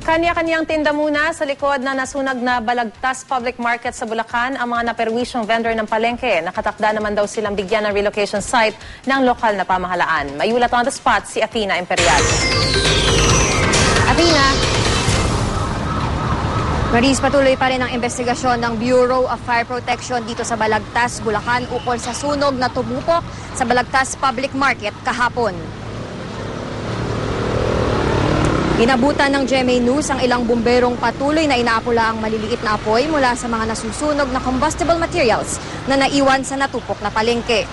Kanya-kanyang tinda muna sa likod na nasunag na Balagtas Public Market sa Bulacan ang mga naperwisyong vendor ng palengke. Nakatakda naman daw silang bigyan ng relocation site ng lokal na pamahalaan. Mayulat on the spot si Athena Imperial. Athena! Maris, patuloy pa rin ang investigasyon ng Bureau of Fire Protection dito sa Balagtas, Bulacan ukol sa sunog na tumupok sa Balagtas Public Market kahapon. Inabutan ng GMA News ang ilang bumberong patuloy na inaapula ang maliliit na apoy mula sa mga nasusunog na combustible materials na naiwan sa natupok na palengke.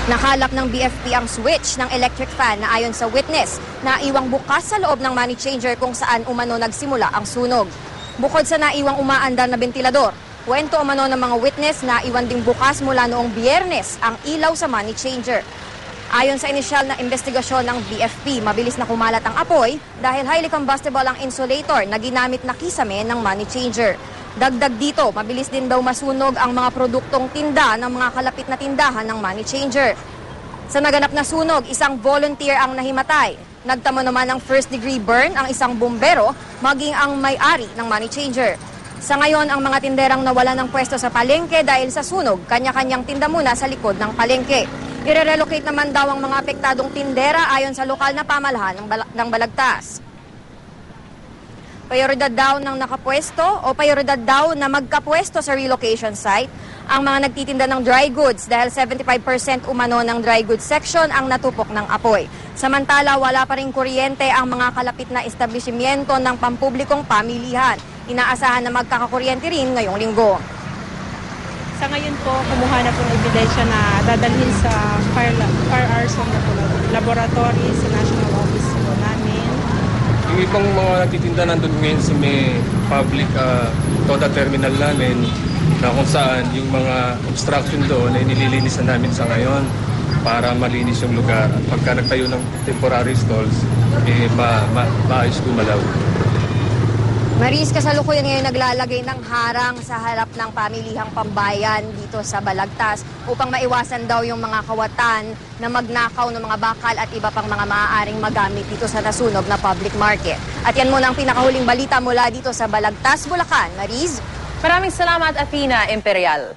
Nakalap ng BFP ang switch ng electric fan na ayon sa witness na iwang bukas sa loob ng money changer kung saan umano nagsimula ang sunog. Bukod sa naiwang umaandar na bentilador, kwento umano ng mga witness na iwan ding bukas mula noong Biyernes ang ilaw sa money changer. Ayon sa inisyal na investigasyon ng BFP, mabilis na kumalat ang apoy dahil highly combustible ang insulator na ginamit na kisame ng money changer. Dagdag dito, mabilis din daw masunog ang mga produktong tinda ng mga kalapit na tindahan ng money changer. Sa naganap na sunog, isang volunteer ang nahimatay. Nagtamo naman ng first-degree burn ang isang bumbero, maging ang may-ari ng money changer. Sa ngayon, ang mga tinderang nawala ng pwesto sa palengke dahil sa sunog, kanya-kanyang tinda muna sa likod ng palengke. I-relocate naman daw ang mga apektadong tindera ayon sa lokal na pamahalaan ng Balagtas. Prioridad daw ng nakapwesto o prioridad daw na magkapwesto sa relocation site ang mga nagtitinda ng dry goods dahil 75% umano ng dry goods section ang natupok ng apoy. Samantala, wala pa rin kuryente ang mga kalapit na establishmento ng pampublikong pamilihan. Inaasahan na magkakakuryente rin ngayong linggo. Sa ngayon po, kumuha na po ng ebidensya na dadalhin sa fire arson na po laboratory sa national office po namin. Yung ibang mga nagtitinda nandun ngayon sa may public toda terminal namin na kung saan yung mga obstruction doon ay nililinisan namin sa ngayon para malinis yung lugar. At pagka nagtayo ng temporary stalls, maayos gumalaw. Maris, kasalukuyan ngayon naglalagay ng harang sa harap ng pamilihang pambayan dito sa Balagtas upang maiwasan daw yung mga kawatan na magnakaw ng mga bakal at iba pang mga maaaring magamit dito sa nasunog na public market. At yan muna ang pinakahuling balita mula dito sa Balagtas, Bulacan. Maris? Maraming salamat, Athena Imperial.